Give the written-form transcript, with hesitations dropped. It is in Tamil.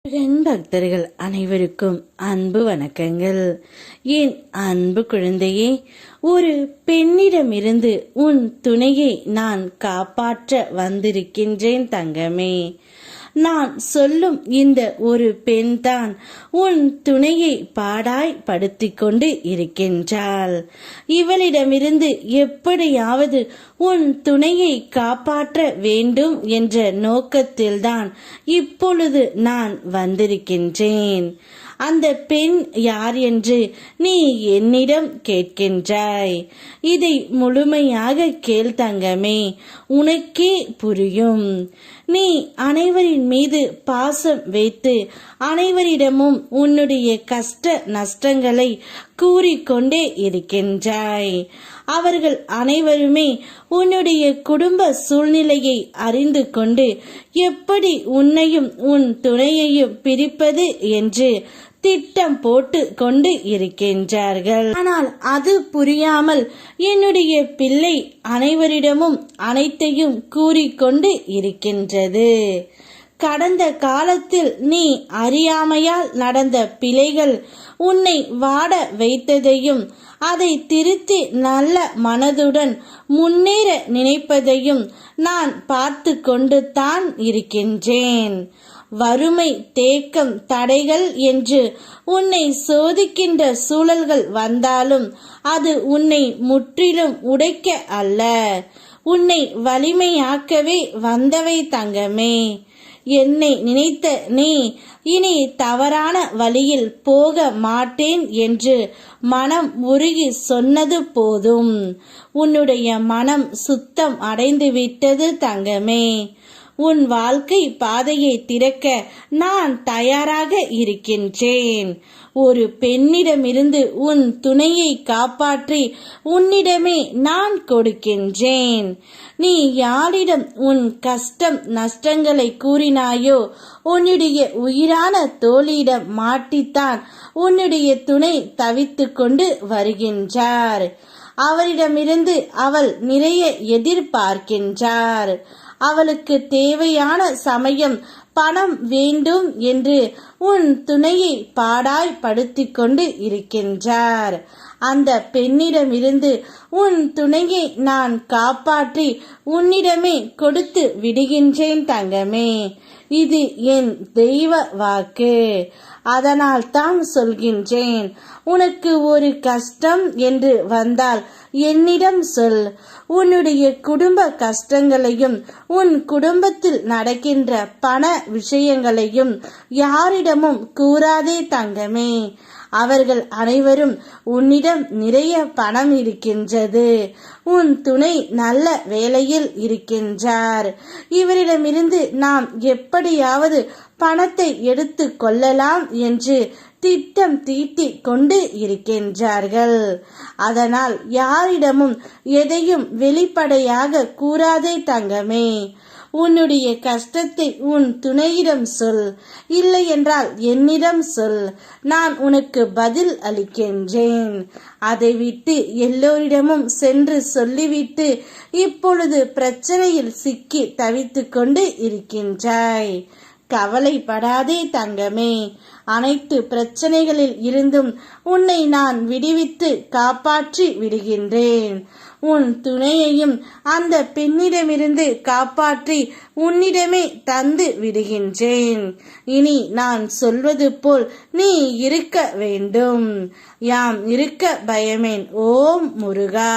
என் பக்தர்கள் அனைவருக்கும் அன்பு வணக்கங்கள். என் அன்பு குழந்தையே, ஒரு பெண்ணிடமிருந்து உன் துணையை நான் காப்பாற்ற வந்திருக்கின்றேன் தங்கமே. நான் சொல்லும் இந்த ஒரு பெண்தான் உன் துணையை பாடாய் படுத்தி கொண்டு இருக்கின்றாள். இவளிடமிருந்து எப்படியாவது உன் துணையை காப்பாற்ற வேண்டும் என்ற நோக்கத்தில்தான் இப்பொழுது நான் வந்திருக்கின்றேன். அந்த பெண் யார் என்று நீ என்னிடம் கேட்கின்றாய். இதை முழுமையாக கேள் தங்கமே, உனக்கே புரியும். நீ அனைவரின் மீது பாசம் வைத்து அனைவரிடமும் உன்னுடைய கஷ்ட நஷ்டங்களை கூறிக்கொண்டே இருக்கின்றாய். அவர்கள் அனைவருமே உன்னுடைய குடும்ப சூழ்நிலையை அறிந்து கொண்டு எப்படி உன்னையும் உன் துணையையும் பிரிப்பது என்று திட்டம் போட்டு கொண்டு இருக்கின்றார்கள். ஆனால் அது புரியாமல் என்னுடைய பிள்ளை அனைவரிடமும் அனைத்தையும் கூறிக்கொண்டு இருக்கின்றது. கடந்த காலத்தில் நீ அறியாமையால் நடந்த பிழைகள் உன்னை வாட வைத்ததையும் அதை திருத்தி நல்ல மனதுடன் முன்னேற நினைப்பதையும் நான் பார்த்து கொண்டு தான் இருக்கின்றேன். வறுமை, தேக்கம், தடைகள் என்று உன்னை சோதிக்கின்ற சூழல்கள் வந்தாலும் அது உன்னை முற்றிலும் உடைக்க அல்ல, உன்னை வலிமையாக்கவே வந்தவை தங்கமே. என்னை நினைத்த நீ இனி தவறான வழியில் போக மாட்டேன் என்று மனம் உருகி சொன்னது போதும். உன்னுடைய மனம் சுத்தம் அடைந்து விட்டது தங்கமே. உன் வாழ்க்கை பாதையை திறக்க நான் தயாராக இருக்கின்றேன். ஒரு பெண்ணிடமிருந்து உன் துணையை காப்பாற்றி உன்னிடமே நான் கொடுக்கின்றேன். நீ யாரிடம் உன் கஷ்டம் நஷ்டங்களை கூறினாயோ உன்னுடைய உயிரான தோழியிடம் மாட்டித்தான் உன்னுடைய துணை தவித்து கொண்டு வருகின்றார். அவரிடமிருந்து அவள் நிறைய எதிர்பார்க்கின்றார். அவளுக்கு தேவையான சமயம் பணம் வேண்டும் என்று உன் துணையை பாடாய் படுத்தி கொண்டு இருக்கின்றார். அந்த பெண்ணிடமிருந்து உன் துணையை நான் காப்பாற்றி உன்னிடமே கொடுத்து விடுகின்றேன் தங்கமே. இது என் தெய்வ வாக்கு. அதனால் தான் சொல்கின்றேன், உனக்கு ஒரு கஷ்டம் என்று வந்தால் என்னிடம் சொல். உன்னுடைய குடும்ப கஷ்டங்களையும் உன் குடும்பத்தில் நடக்கின்ற பண விஷயங்களையும் யாரிடமும் கூறாதே தங்கமே. அவர்கள் அனைவரும் உன்னிடம் நிறைய பணம் இருக்கின்றது, உன் துணை நல்ல வேலையில் இருக்கின்றார், இவரிடமிருந்து நாம் எப்படியாவது பணத்தை எடுத்து கொள்ளலாம் என்று திட்டம் தீட்டி கொண்டு இருக்கின்றார்கள். அதனால் யாரிடமும் எதையும் வெளிப்படையாக கூறாதே தங்கமே. உன்னுடைய கஷ்டத்தை உன் துணையிடம் சொல், இல்லை என்றால் என்னிடம் சொல். நான் உனக்கு பதில் அளிக்கின்றேன். அதை விட்டு எல்லோரிடமும் சென்று சொல்லிவிட்டு இப்பொழுது பிரச்சனையில் சிக்கி தவித்து கொண்டு இருக்கின்றாய். கவலைப்படாதே தங்கமே. அனைத்து பிரச்சனைகளில் இருந்தும் உன்னை நான் விடுவித்து காப்பாற்றி விடுகின்றேன். உன் துணையையும் அந்த பெண்ணிடமிருந்து காப்பாற்றி உன்னிடமே தந்து விடுகின்றேன். இனி நான் சொல்வது போல் நீ இருக்க வேண்டும். யாம் இருக்க பயமேன். ஓம் முருகா.